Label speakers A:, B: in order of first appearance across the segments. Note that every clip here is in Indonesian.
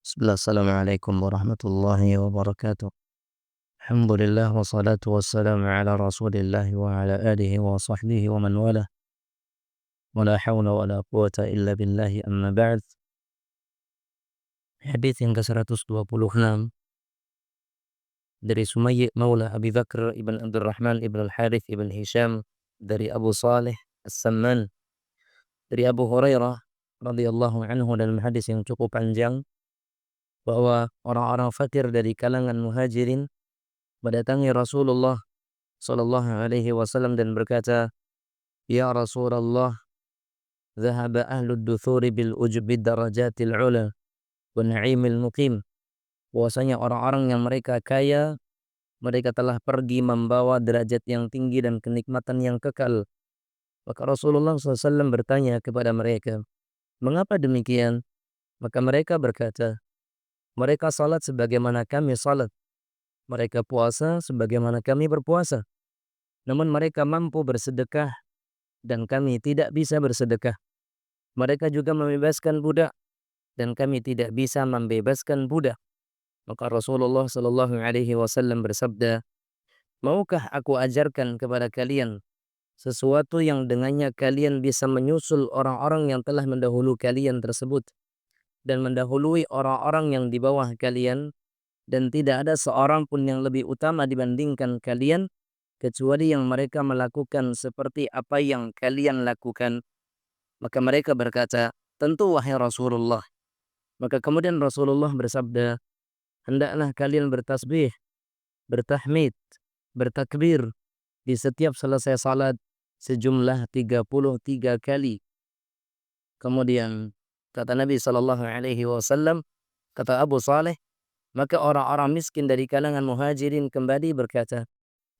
A: Bismillah, assalamualaikum warahmatullahi wabarakatuh. Alhamdulillah wassalatu wassalamu ala rasulillah wa ala alihi wa sahbihi wa man wala. Wa la hawla wa la quwata illa billahi amma ba'd. Hadis yang ke-126 dari Sumayyi Maula Abi Bakr ibn Abdurrahman ibn al-Harith ibn Hisham dari Abu Saleh As-Samman dari Abu Hurairah radhiyallahu anhu, dalam hadis yang cukup panjang, bahwa orang-orang fakir dari kalangan muhajirin mendatangi Rasulullah sallallahu alaihi wasallam dan berkata, "Ya Rasulullah, dhahaba ahlud duthuri bil ujbi darajatil ula wa na'imil muqim." Bahwasanya orang-orang yang mereka kaya, mereka telah pergi membawa derajat yang tinggi dan kenikmatan yang kekal. Maka Rasulullah SAW bertanya kepada mereka, "Mengapa demikian?" Maka mereka berkata, "Mereka salat sebagaimana kami salat, mereka puasa sebagaimana kami berpuasa, namun mereka mampu bersedekah dan kami tidak bisa bersedekah. Mereka juga membebaskan budak dan kami tidak bisa membebaskan budak." Maka Rasulullah Shallallahu Alaihi Wasallam bersabda, "Maukah aku ajarkan kepada kalian sesuatu yang dengannya kalian bisa menyusul orang-orang yang telah mendahului kalian tersebut dan mendahului orang-orang yang di bawah kalian, dan tidak ada seorang pun yang lebih utama dibandingkan kalian kecuali yang mereka melakukan seperti apa yang kalian lakukan." Maka mereka berkata, "Tentu wahai Rasulullah." Maka kemudian Rasulullah bersabda, "Hendaklah kalian bertasbih, bertahmid, bertakbir di setiap selesai salat sejumlah 33 kali." Kemudian kata Nabi Shallallahu Alaihi Wasallam, kata Abu Saleh, maka orang-orang miskin dari kalangan muhajirin kembali berkata,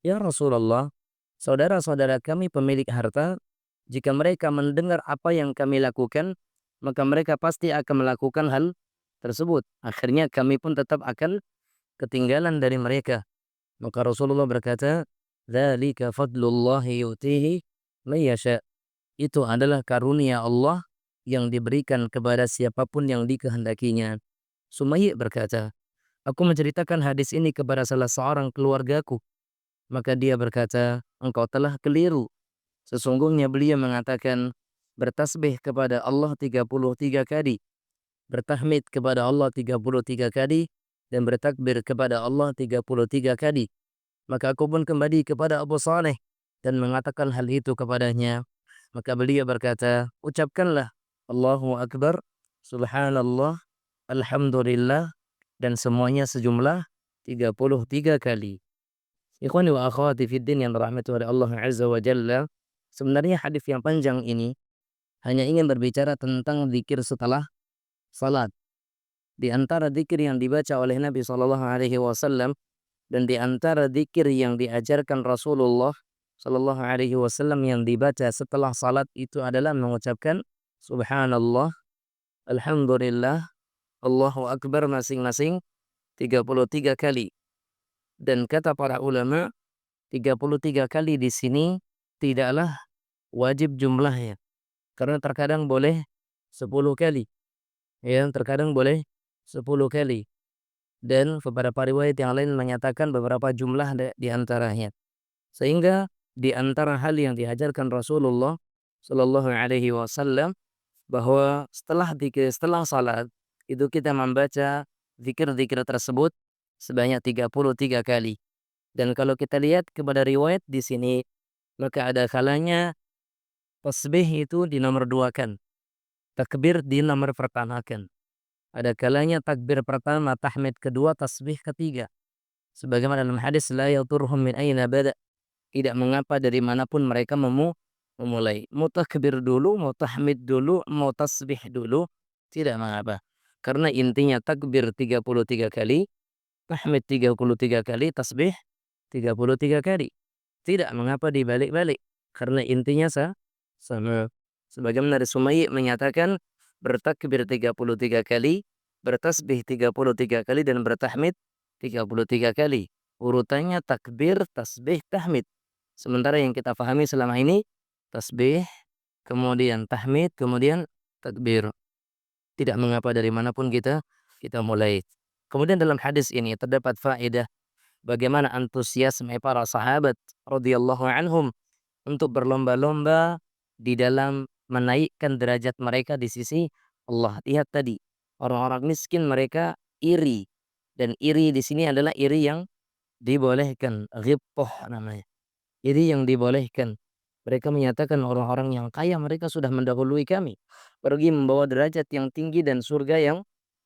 A: "Ya Rasulullah, saudara-saudara kami pemilik harta, jika mereka mendengar apa yang kami lakukan, maka mereka pasti akan melakukan hal tersebut. Akhirnya kami pun tetap akan ketinggalan dari mereka." Maka Rasulullah berkata, "Dzalika fadlullahi yu'tihi may yasha." Itu adalah karunia Allah yang diberikan kepada siapapun yang dikehendakinya. Sumayyi berkata, "Aku menceritakan hadis ini kepada salah seorang keluargaku. Maka dia berkata, 'Engkau telah keliru. Sesungguhnya beliau mengatakan, bertasbih kepada Allah 33 kali, bertahmid kepada Allah 33 kali, dan bertakbir kepada Allah 33 kali.' Maka aku pun kembali kepada Abu Saleh dan mengatakan hal itu kepadanya. Maka beliau berkata, ucapkanlah Allahu Akbar, Subhanallah, Alhamdulillah, dan semuanya sejumlah 33 kali. Ikhwani wa akhwati fiddin yang dirahmati oleh Allah Azza wa Jalla. Sebenarnya hadis yang panjang ini hanya ingin berbicara tentang zikir setelah salat. Di antara zikir yang dibaca oleh Nabi Shallallahu Alaihi Wasallam dan di antara zikir yang diajarkan Rasulullah Shallallahu Alaihi Wasallam yang dibaca setelah salat itu adalah mengucapkan Subhanallah, Alhamdulillah, Allahu Akbar masing-masing 33 kali. Dan kata para ulama, 33 kali di sini tidaklah wajib jumlahnya. Karena terkadang boleh 10 kali. Ya, terkadang boleh 10 kali. Dan beberapa riwayat yang lain menyatakan beberapa jumlah di antaranya. Sehingga di antara hal yang diajarkan Rasulullah Shallallahu Alaihi Wasallam bahwa setelah salat itu kita membaca zikir-zikir tersebut sebanyak 33 kali. Dan kalau kita lihat kepada riwayat di sini, maka ada kalanya tasbih itu dinomor duakan, takbir dinomor pertamakan. Ada kalanya takbir pertama, tahmid kedua, tasbih ketiga. Sebagaimana dalam hadis, la yaturhum min aina bada. Tidak mengapa dari manapun mereka memulai. Mau takbir dulu, mau tahmid dulu, mau tasbih dulu, tidak mengapa. Karena intinya takbir 33 kali, tahmid 33 kali, tasbih 33 kali. Tidak mengapa dibalik-balik. Karena intinya sama. Sebagaimana dari Sumayyi menyatakan, bertakbir 33 kali, bertasbih 33 kali, dan bertahmid 33 kali. Urutannya takbir, tasbih, tahmid. Sementara yang kita pahami selama ini, tasbih, kemudian tahmid, kemudian takbir. Tidak mengapa dari manapun kita kita mulai. Kemudian dalam hadis ini terdapat faedah bagaimana antusiasme para sahabat radhiyallahu anhum untuk berlomba-lomba di dalam menaikkan derajat mereka di sisi Allah. Lihat tadi, orang-orang miskin mereka iri, dan iri di sini adalah iri yang dibolehkan, ghibthah namanya. Iri yang dibolehkan. Mereka menyatakan orang-orang yang kaya mereka sudah mendahului kami, pergi membawa derajat yang tinggi dan surga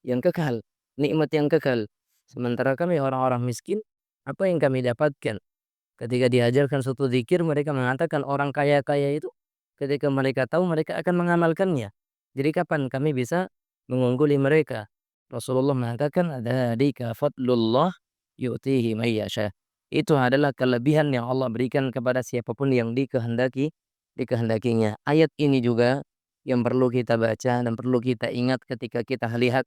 A: yang kekal, nikmat yang kekal. Sementara kami orang-orang miskin, apa yang kami dapatkan? Ketika diajarkan suatu zikir, mereka mengatakan orang kaya-kaya itu ketika mereka tahu mereka akan mengamalkannya. Jadi kapan kami bisa mengungguli mereka? Rasulullah mengatakan, dzalika fadlullah yu'tihi may yasha. Itu adalah kelebihan yang Allah berikan kepada siapapun yang dikehendakinya. Ayat ini juga yang perlu kita baca dan perlu kita ingat ketika kita lihat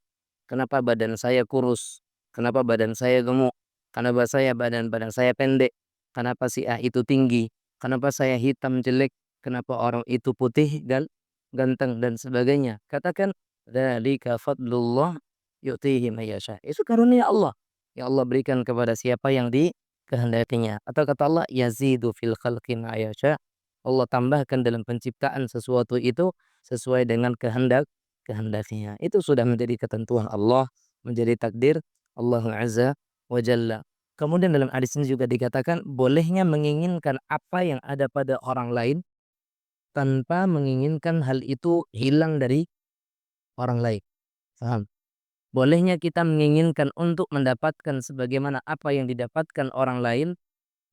A: kenapa badan saya kurus, kenapa badan saya gemuk, kenapa badan saya pendek, kenapa si A itu tinggi, kenapa saya hitam jelek, kenapa orang itu putih dan ganteng dan sebagainya. Katakan dzalika fadlullah yu'tihi may yasha. Itu karunia Allah yang Allah berikan kepada siapa yang dikehendakinya. Atau kata Allah, yazidu fil khalqi ma yasha. Allah tambahkan dalam penciptaan sesuatu itu sesuai dengan kehendaknya. Itu sudah menjadi ketentuan Allah, menjadi takdir Allah Azza wa Jalla. Kemudian dalam hadis ini juga dikatakan bolehnya menginginkan apa yang ada pada orang lain tanpa menginginkan hal itu hilang dari orang lain. Paham? Bolehnya kita menginginkan untuk mendapatkan sebagaimana apa yang didapatkan orang lain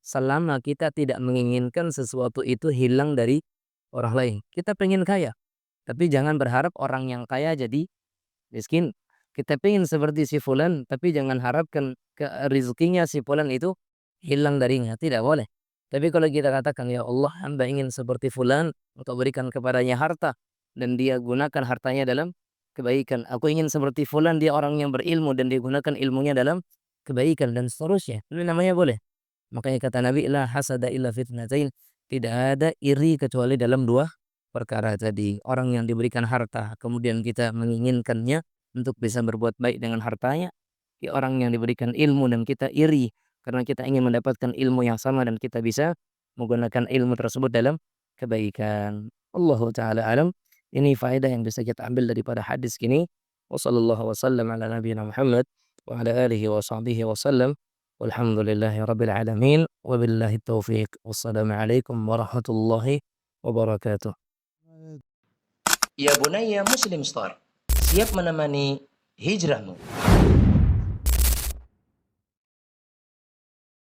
A: selama kita tidak menginginkan sesuatu itu hilang dari orang lain. Kita pengen kaya, tapi jangan berharap orang yang kaya jadi miskin. Kita pengen seperti si fulan, tapi jangan harapkan rezekinya si fulan itu hilang darinya. Tidak boleh. Tapi kalau kita katakan, ya Allah, hamba ingin seperti fulan, untuk berikan kepadanya harta, dan dia gunakan hartanya dalam kebaikan. Aku ingin seperti fulan, dia orang yang berilmu, dan dia gunakan ilmunya dalam kebaikan, dan seterusnya. Itu namanya boleh. Makanya kata Nabi, la hasada illa fitnatain. Tidak ada iri kecuali dalam dua perkara tadi. Orang yang diberikan harta, kemudian kita menginginkannya untuk bisa berbuat baik dengan hartanya. Orang yang diberikan ilmu dan kita iri karena kita ingin mendapatkan ilmu yang sama dan kita bisa menggunakan ilmu tersebut dalam kebaikan. Allahu taala alam. Ini faedah yang bisa kita ambil daripada hadis ini. Wassallallahu wasallam ala nabiyina Muhammad wa ala alihi wa sahbihi wasallam. Walhamdulillahi rabbil alamin. Wabillahi taufiq. Wassalamualaikum warahmatullahi wabarakatuh. Ya Bunaya Muslim Store, siap menemani hijrahmu.